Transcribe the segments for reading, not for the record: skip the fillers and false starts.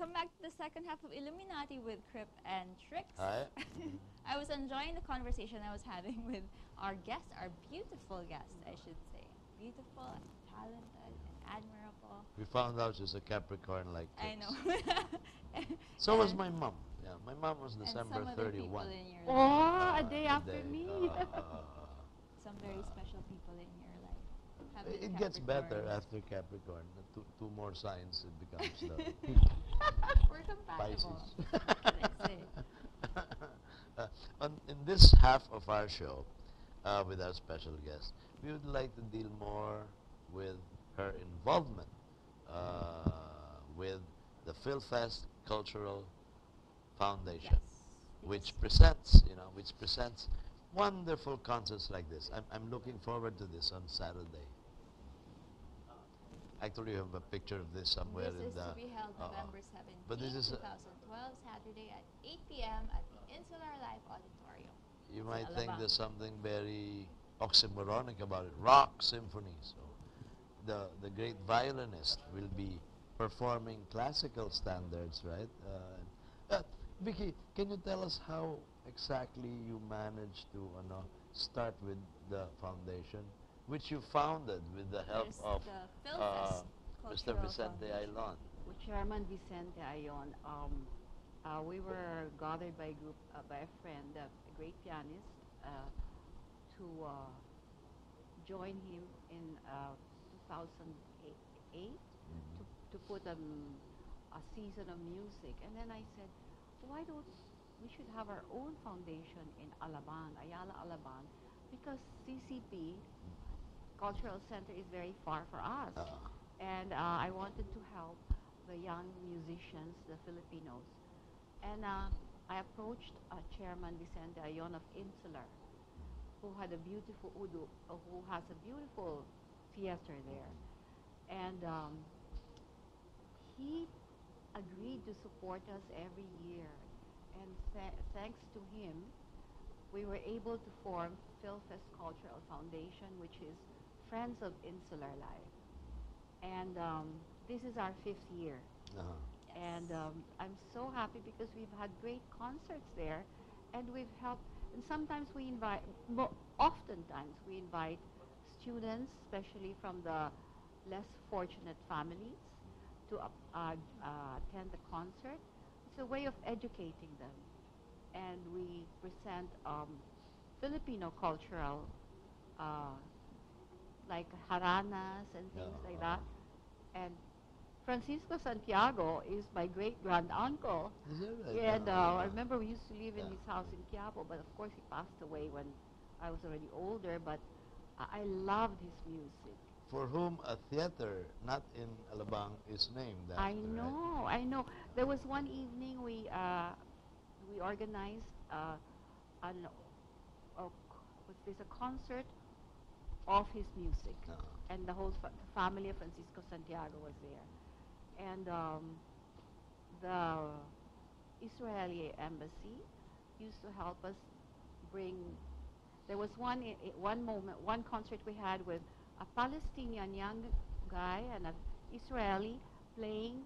welcome back to the second half of Illuminati with Crip and Tricks. Hi. I was enjoying the conversation I was having with our guest, our beautiful guest, I should say. Beautiful, talented, and admirable. We found out she's a Capricorn like I Tricks. know. So was my mom. Yeah, my mom was And December some other 31. people in your life. Oh, a day after me. Some very special people in your life. have been It gets better Capricorn. after Capricorn. Two more signs, it becomes the We're compatible. Pisces. Let's say. In this half of our show, with our special guest, we would like to deal more with her involvement with the PhilFest Cultural Foundation, Yes. which presents, wonderful concerts like this. I'm looking forward to this on Saturday. Actually, you have a picture of this somewhere This in is the. to be held November 17, But this is 2012, Saturday at 8 p.m. at the Insular Life Auditorium. You Sa might think Alabang. there's something very oxymoronic about it. Rock symphony. So the great violinist will be performing classical standards, right? Vicky, can you tell us how exactly you managed to start with the foundation, which you founded with the help There's of the PhilFest Mr. Cultural Vicente Foundation. Ailon? With Chairman Vicente Ayon, we were gathered by a group, by a friend, a great pianist, to join him in 2008 to put a season of music. And then I said, why don't we should have our own foundation in Alabang, Ayala, Alabang, because CCP, Cultural Center, is very far for us. And I wanted to help the young musicians, the Filipinos. And I approached Chairman Vicente Ayon of Insular, who had a beautiful who has a beautiful theater there. And he agreed to support us every year. And thanks to him, we were able to form PhilFest Cultural Foundation, which is Friends of Insular Life. And this is our 5th year. And I'm so happy because we've had great concerts there, and we've helped. And sometimes we invite, oftentimes we invite students, especially from the less fortunate families, to attend the concert. It's a way of educating them, and we present Filipino cultural, like haranas and things like that. And Francisco Santiago is my great-grand uncle. Is that right? And I remember we used to live in his house in Quiapo, but of course he passed away when I was already older, but I loved his music. For whom a theater not in Alabang is named after, I know, right? I know. There was one evening we organized a concert of his music, and the whole family of Francisco Santiago was there. And the Israeli embassy used to help us bring. There was one concert we had with a Palestinian young guy and an Israeli playing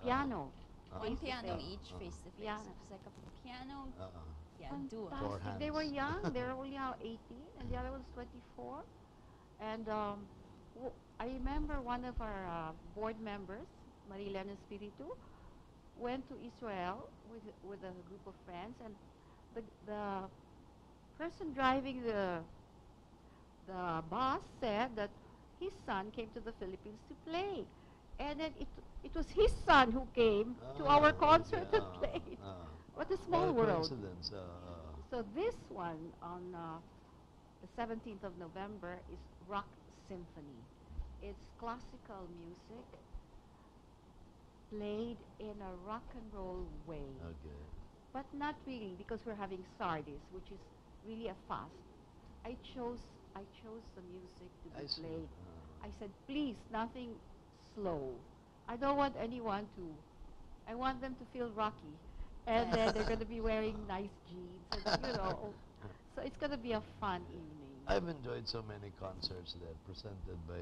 piano. One face to piano face. each, face to face. Yeah. It's like a piano. Yeah, duo. Four Fantastic. They were hands. young. They were only 18, and the other was 24. And I remember one of our board members, Marilena Espiritu, went to Israel with a group of friends, and the person driving the bus said that his son came to the Philippines to play, and then it was his son who came to our concert and played. What a small What a world! coincidence. So this one on the 17th of November is Rock Symphony. It's classical music played in a rock and roll way, Okay. but not really, because we're having Sardis, which is really a fast. I chose the music to I be see. played. I said, please, nothing slow. I don't want anyone to. I want them to feel rocky, and then they're going to be wearing nice jeans, and, So it's going to be a fun evening. I've enjoyed so many concerts there presented by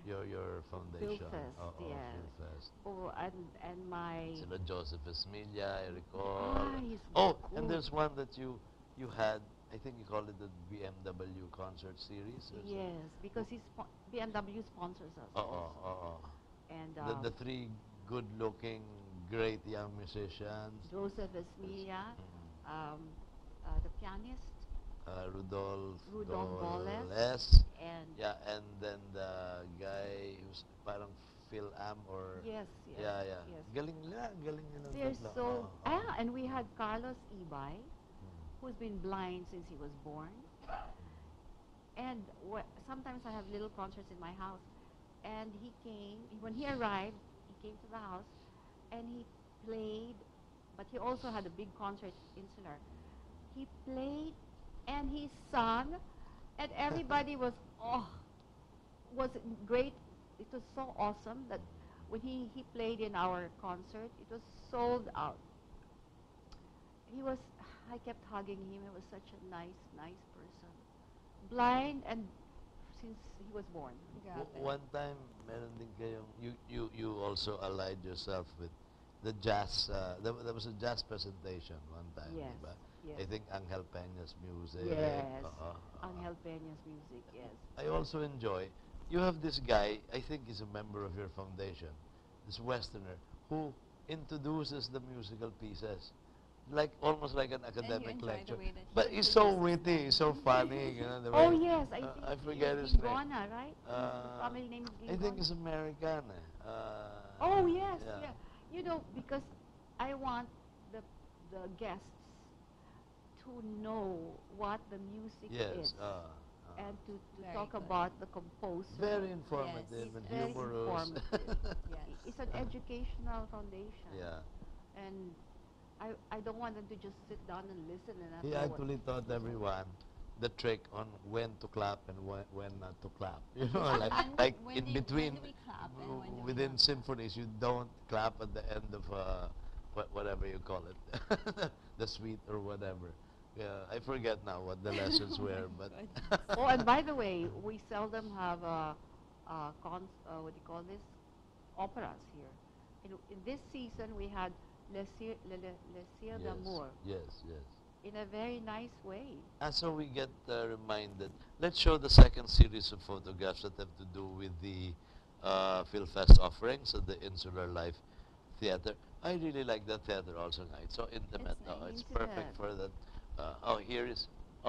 Your foundation. Philfest, Oh, yes. Philfest. Oh, and my Sila Joseph Esmilla, I recall. he's Oh, good. and there's one that you had. I think you call it the BMW concert series. Or yes, because BMW sponsors us Oh, also. oh. And The three good-looking, great young musicians. Joseph Esmilla, Mm. the pianist, Rudolph Boles, Doles. and Yeah, and then the guy who's parang Phil Am or yes, yes, yeah, yeah. yes. Galing nila They're tatlo. so and we Mm. had Carlos Ibay, Mm. who's been blind since he was born. And sometimes I have little concerts in my house, and he came when he arrived. He came to the house, and he played, but he also had a big concert insular. He played, and he sung, and everybody was great. It was so awesome that when he played in our concert, it was sold out. He was, I kept hugging him. He was such a nice person. Blind and since he was born. Grabe. One time, meron din kayong, you also allied yourself with the jazz, there was a jazz presentation one time, Yes, diba? yes. I think Angel Peña's music. Yes. Uh-uh, Angel Peña's music, yes. I also enjoy, you have this guy, I think he's a member of your foundation, this Westerner, who introduces the musical pieces. Like almost like an academic enjoy the lecture, way that he but he's so introduces witty, them. he's so funny. You know, the Oh way, yes, I think I forget he's his name. Gona, right? His family name is I think Gingona. he's American. Oh yes, yeah. yeah. You know, because I want the guests to know what the music Yes. is and to Very talk good. about the composer. Very informative Yes. and Very humorous. informative. Yes. It's an educational foundation. Yeah. And I don't want them to just sit down and listen and not He know actually taught everyone the trick on when to clap and when not to clap. You know, And like when in do between, we clap and when do we within not? symphonies, you don't clap at the end of whatever you call it, the suite or whatever. Yeah, I forget now what the lessons were, but Oh, and by the way, we seldom have what do you call this? Operas here. In this season, we had Les Cire d'Amour yes, yes. in a very nice way. And so we get reminded. Let's show the second series of photographs that have to do with the PhilFest offerings at the Insular Life Theater. I really like the theater also. It's so intimate. It's nice. It's Intimate. perfect for that. Here is.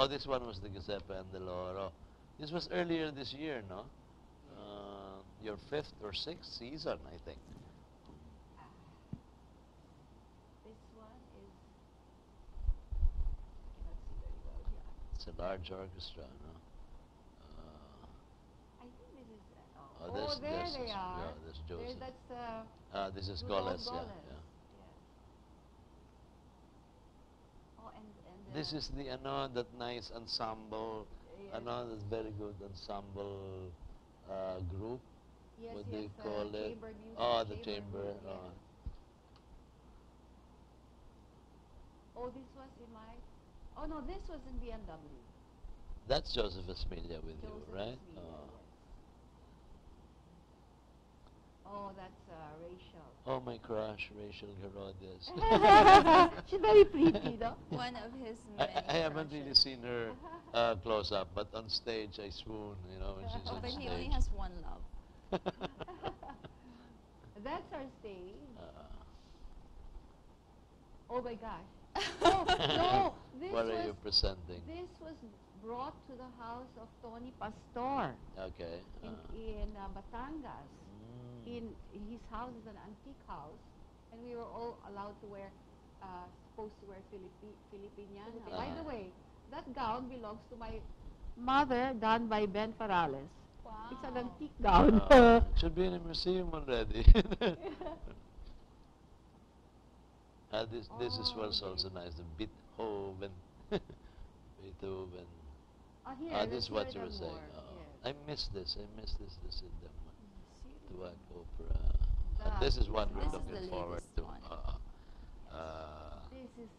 This one was the Giuseppe Andeloro. This was earlier this year, no? Your fifth or sixth season, I think. This one is, I cannot see very well here. It's a large orchestra, no? I think this is, This there they is, are. yeah, there's Joseph. That's This is Rudolph Goles, Goles. yeah. Yes. Oh, and This is the that nice ensemble, yes. that's very good ensemble group. Yes, What yes, do you call it? chamber music. Oh, the chamber. group, yes. Oh, this was in my. Oh no, this was in BMW. That's Joseph Esmilla with you, Joseph right? Esmilla, yes. Oh, that's Rachel. Oh, my crush, Rachel Herodias. She's very pretty, though. One of his I, many I haven't really crushes. seen her close up, but on stage I swoon, when she's Oh, on but stage. he only has one love. That's our stage. Uh, Oh my gosh. Oh, no, this what are was you presenting? this was brought to the house of Tony Pastor Okay. in Batangas. Mm. His house is an antique house, and we were all allowed to wear, supposed to wear Filipiniana. By the way, that gown belongs to my mother, done by Ben Farales. Wow. It's an antique gown. It should be in a museum already. This is what's also nice, the Beethoven. Beethoven. Here, This is let's what you hear were it saying. more. I miss this in them. Seriously? Tupac Opera. And this is what we're This is looking the forward latest to. one. This is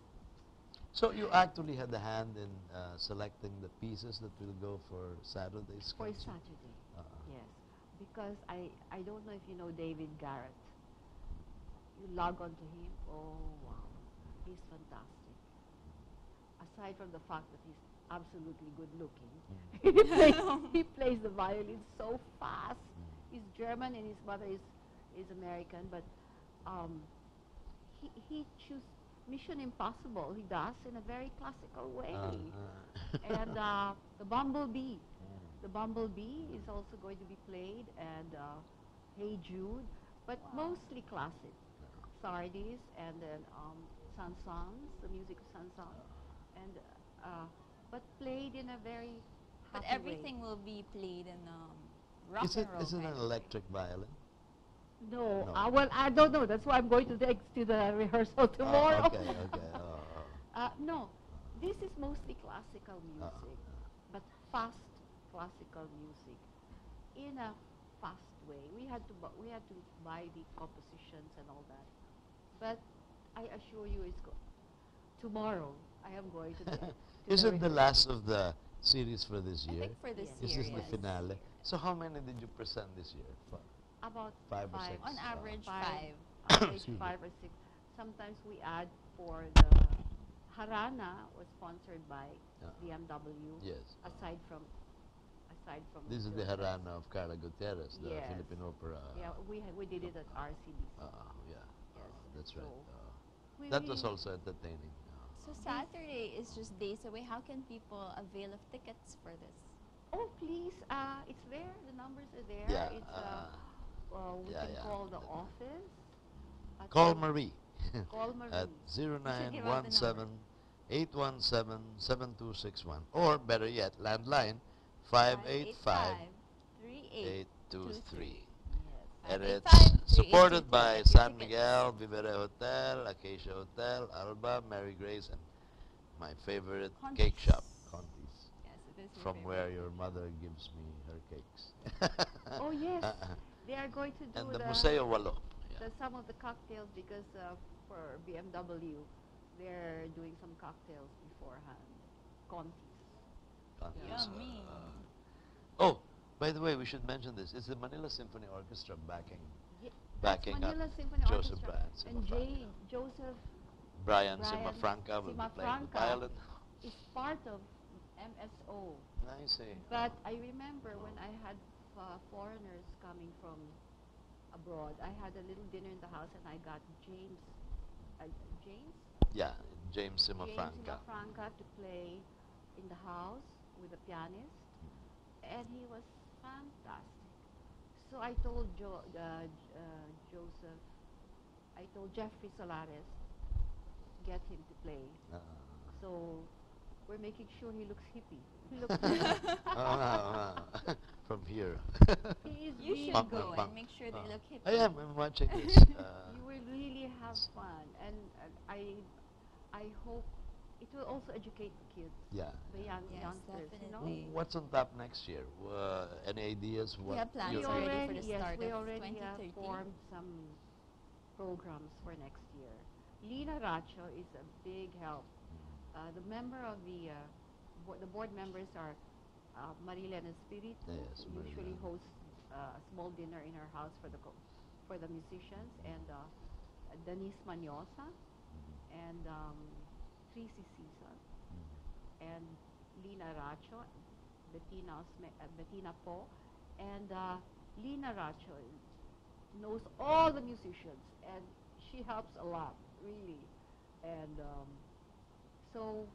So you actually had a hand in selecting the pieces that will go for Saturday's for concert? Saturday. Uh-uh. Yes. because I don't know if you know David Garrett. You log on to him. Oh wow, he's fantastic. Aside from the fact that he's absolutely good looking, he plays the violin so fast. He's German and his mother is American, but um, he chooses Mission Impossible. He does in a very classical way. And the Bumblebee. The Bumblebee is also going to be played, and Hey Jude, but mostly classic. Sardis, and then Sansons, the music of Sansons, and but played in a very But happy everything will be played in rock Is and it roll. is it kind an of way. electric violin? No, No. well, I don't know. That's why I'm going to the rehearsal tomorrow. Okay, okay. No, this is mostly classical music, but fast classical music in a fast way. We had to buy the compositions and all that, but I assure you, tomorrow. I am going to the. Is it the rehearsal. last of the series for this I year? think for this Yes. Is year, this the yes. finale? So how many did you present this year? About Five or five. six? On average, Five. 5. Average Excuse me. 5 or 6. Sometimes we add for the Harana was sponsored by BMW. Yes. Aside from This is the Joseph. Harana of Carla Gutierrez, the Yes. Philippine opera. Yeah, we did it at RCBC. Yeah. Yes. That's right. So we That was really- also entertaining. So Saturday is just days away. How can people avail of tickets for this? Oh please, it's there. The numbers are there. Yeah, It's we yeah, can yeah. call the office. Call Marie Call Marie. at should give out the 0917 817 7261, or better yet, landline 585 823. Yes. And 585 it's supported 3823. by Get your San tickets. Miguel, Vivere Hotel, Acacia Hotel, Alba, Mary Grace, and my favorite cake Conti's. shop, Conti's, Yes, it is your from favorite. where your mother gives me her cakes. Oh yes, they are going to do And the Museo Walo. Yeah. some of the cocktails because for BMW, they're doing some cocktails beforehand. Contis. Conti's, Yummy. Oh, by the way, we should mention this. It's the Manila Symphony Orchestra backing Ye- Backing up Manila Symphony Joseph Orchestra. Bryan And Simafranca. Joseph Brian Brian Simafranca will be playing the Simafranca. violin. is part of MSO. I see. But I remember when I had foreigners coming from abroad, I had a little dinner in the house and I got James Yeah, James Simafranca. Simafranca to play in the house with a pianist, and he was fantastic. So I told Joseph, I told Jeffrey Solares, get him to play. So we're making sure he looks hippie. He looks From here. he is You really should Punk, go punk. and make sure they look hip. I am. I'm watching this. You will really have fun, and I hope it will also educate the kids, Yeah. the Yes, youngsters. You know, definitely. What's on tap next year? Any ideas? We What have plans you're- already for the yes, start we of already have 2013. formed some programs for next year. Lina Racho is a big help. The member of the board members are Marilena Espiritu, Yes, who usually Marilena. hosts a small dinner in her house for the musicians, and Denise Manyosa, and Tracy Cesar, and Lina Racho, Bettina Po, and Lina Racho knows all the musicians, and she helps a lot, really. And so,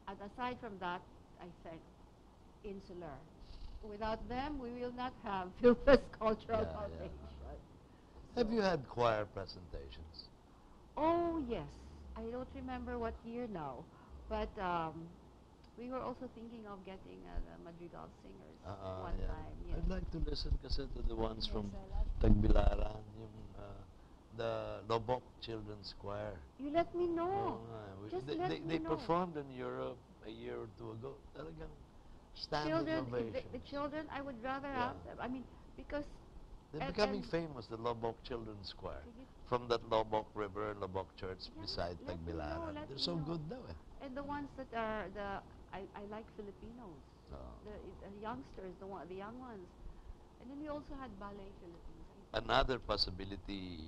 and aside from that, I thank Insular. Without them, we will not have Philfest Cultural Yeah, yeah. Foundation. Have So- you had choir presentations? Oh yes, I don't remember what year now, but we were also thinking of getting the Madrigal singers one Yeah. time. Yes. I'd like to listen kasi to the ones Yes, from I love Tagbilaran, the Lobok Children's Choir. You let me know. They, Just let me they know. performed in Europe a year or two ago. Talagang standing Children, ovation. the children, I would rather Yeah. have them. I mean, because They're and- becoming and- famous, the Lobok Children's Choir. Sige. From that Lobok River, Lobok Church Yeah, beside let me know, Tagbilaran. let They're me so know. good daw and the ones that are I like Filipinos. Oh. The youngsters, the young ones. we also had Ballet Philippines. Another possibility,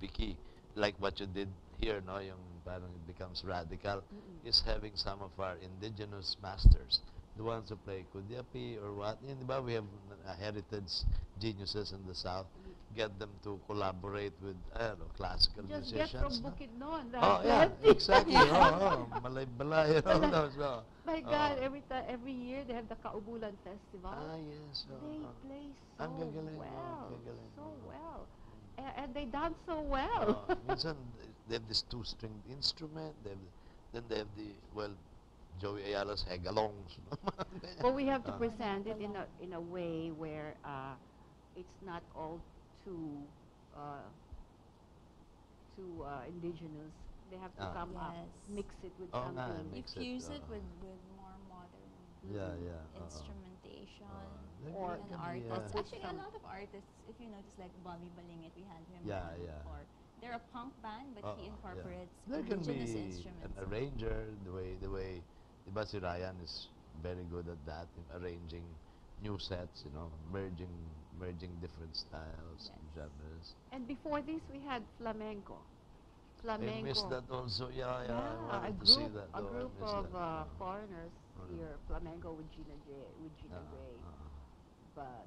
Vicky, like what you did here, no, yung parang it becomes radical, is having some of our indigenous masters, the ones who play Kudyapi or what. Yun, di ba, we have heritage geniuses in the South. Get them to collaborate with, I don't know, classical Just musicians. get from no? Bukidnon. Oh, yeah, exactly. Malay-balay and all those. No. My God, every year they have the Kaubulan Festival. Ah, yes. They play so Ang gagaling, well, gagaling. so well, and they dance so well. Minsan, they have this two-stringed instrument. Then they have the, well, Joey Ayala's hegalongs. But we have to Ah. present it in a way where it's not all too indigenous. They have to come up, Yes. mix it with Oh, nga, something. You mix it, fuse it with more modern Yeah. instrumentation Or and can be, artists. Put Actually, a some- lot of artists, if you notice, like Bobby Balingit, we had him Yeah, on yeah. before. They're a punk band, but he incorporates There can indigenous be instruments. an arranger, the way, diba si Ryan is very good at that, in arranging new sets, merging different styles and Yes. genres. And before this, we had flamenco. I missed that also. Yeah, I Yeah, wanted to see that. a though. I group missed of that. foreigners Mm. here, flamenco with Gina Gray. But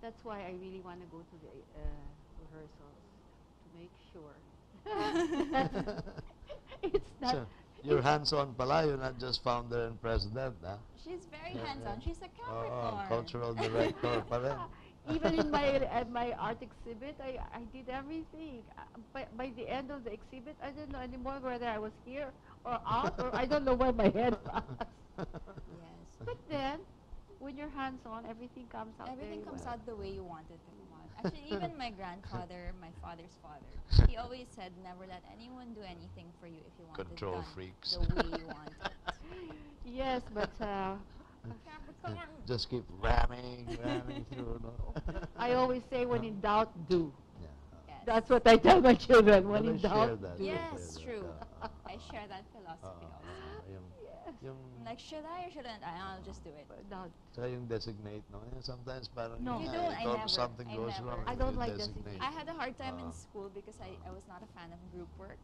that's why I really want to go to the rehearsals to make sure. It's not. So, you're hands-on pala, you're not just founder and president, huh? She's very Yeah, hands-on. yeah. She's a Capricorn. Cultural director pa rin. Even in my art exhibit, I did everything. By the end of the exhibit, I didn't know anymore whether I was here or out, or I don't know where my head was. Yes. But then, when you're hands-on, everything comes out Everything very comes well. out the way you want it to come out. Actually, even my grandfather, my father's father, he always said, never let anyone do anything for you if you want Control it done freaks. the way you want it. Yes, but Capricorn. Just keep ramming through, no? I always say, when in doubt, do. Yeah. Yes. That's what I tell my children. When Well, in I share doubt, that. do. Yes, I true. that. I share that philosophy also. Yes. Yung, I'm like, should I or shouldn't I? I'll just do it. But doubt. saka yung designate, no? Sometimes parang, No. You yeah, don't, I if never. something I goes never. wrong, I you don't like designate. I had a hard time in Ah. school because I was not a fan of group work.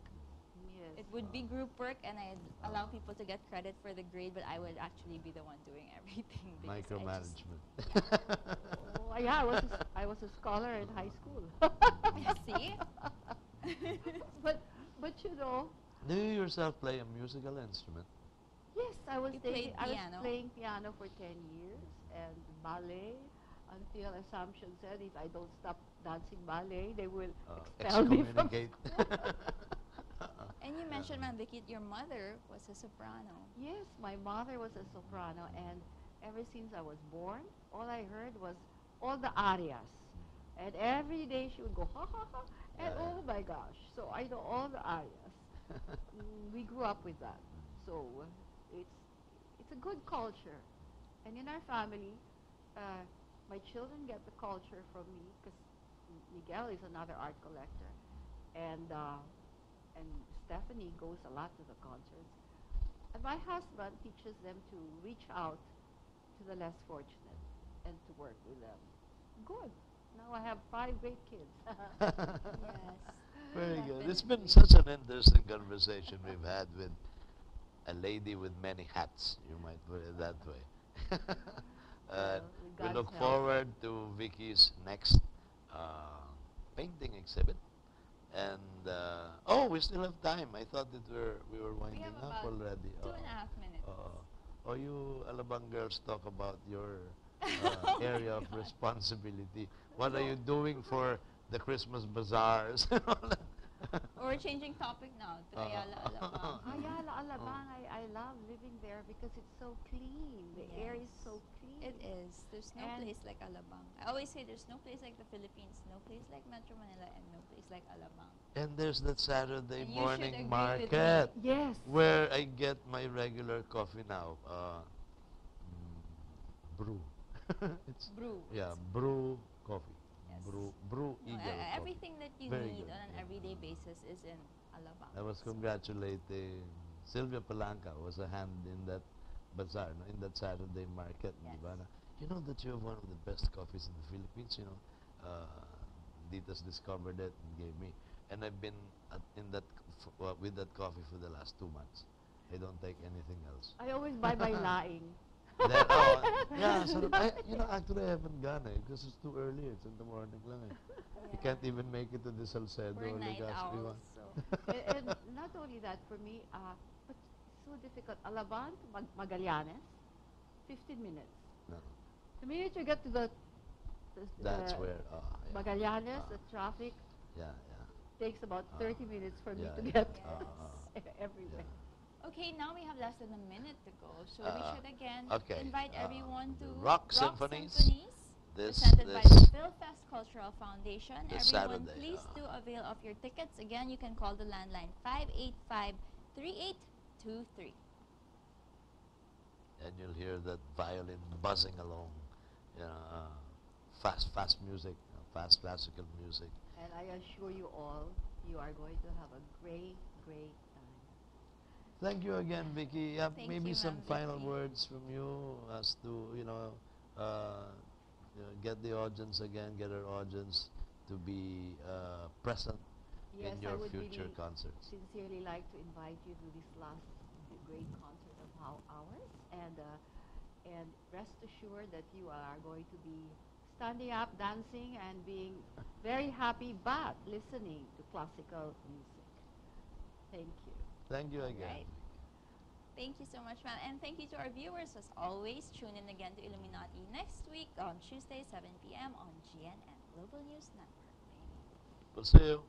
Yes. It would be group work and I'd allow people to get credit for the grade, but I would actually be the one doing everything. because I just- Micromanagement. Oh, yeah, I was a scholar in high school. See? but you know, Do you yourself play a musical instrument? yes, I was You played I was piano? playing piano for 10 years and ballet until Assumption said if I don't stop dancing ballet, they will expel me from Excommunicate. And you mentioned, Ma'am Vicky, your mother was a soprano. Yes, my mother was a soprano, and ever since I was born, all I heard was all the arias. And every day she would go, ha, ha, ha, and Yeah, oh my gosh. So I know all the arias. We grew up with that. So it's a good culture. And in our family, my children get the culture from me because Miguel is another art collector. And Stephanie goes a lot to the concerts. And my husband teaches them to reach out to the less fortunate and to work with them. Good. Now I have 5 great kids. Yes. Very good. It's been Definitely. such an interesting conversation we've had with a lady with many hats, you might put it that way. With We God's look help. forward to Vicky's next painting exhibit. And we still have time. I thought that we were We winding have up about already. 2.5 minutes. You Alabang girls talk about your area of responsibility. What are So- you doing for the Christmas bazaars and all that? We're changing topic now to Ayala Alabang. Ayala, Alabang, I love living there because it's so clean. The air is Yes. so clean. It is. There's no And- place like Alabang. I always say there's no place like the Philippines, no place like Metro Manila, and no place like Alabang. And there's that Saturday And you should morning agree with me. market Yes. where I get my regular coffee now. Brew. It's Brew. yeah, brew coffee. Yes. Brew No, Eagle coffee. everything that you Very need good, on an yeah. everyday basis is in Alabang. I was So- congratulating Sylvia Palanca was a hand in that bazaar, no, in that Saturday market. Yes. Di ba, na You know that you have one of the best coffees in the Philippines. Dita's discovered it and gave me, and I've been with that coffee for the last 2 months. I don't take anything else. I always buy by lying. Then, yeah, so actually I haven't gone because it's too early. It's in the morning lang eh. You Yeah. can't even make it to the Salcedo We're or night Legazpi owls, one. so And not only that, for me, but it's so difficult. Alaban to Magallanes, 15 minutes. No, The minute you get to the that's where, yeah. Magallanes, Ah. the traffic Yeah. takes about 30 minutes for me Yeah, to yeah. get everywhere. okay, now we have less than a minute to go, so we should again Okay, invite everyone to the Rock Symphonies, presented by this the PhilFest Cultural Foundation. this Everyone, Saturday, please do avail of your tickets. Again, you can call the landline 585-3823. and you'll hear that violin buzzing along, fast music, fast classical music. And I assure you all, you are going to have a great, great time. Thank you again, Vicky. Thank Maybe you, some Ma'am final Vicky. words from you as to get the audience again, get our audience to be present Yes, in I your would future really concerts. sincerely like to invite you to this last great concert of ours, and rest assured that you are going to be standing up, dancing, and being very happy, but listening to classical music. Thank you. Thank you All again. right. Thank you so much, ma'am. And thank you to our viewers. As always, tune in again to Illuminati next week on Tuesday, 7 p.m. on GNN Global News Network. We'll see you.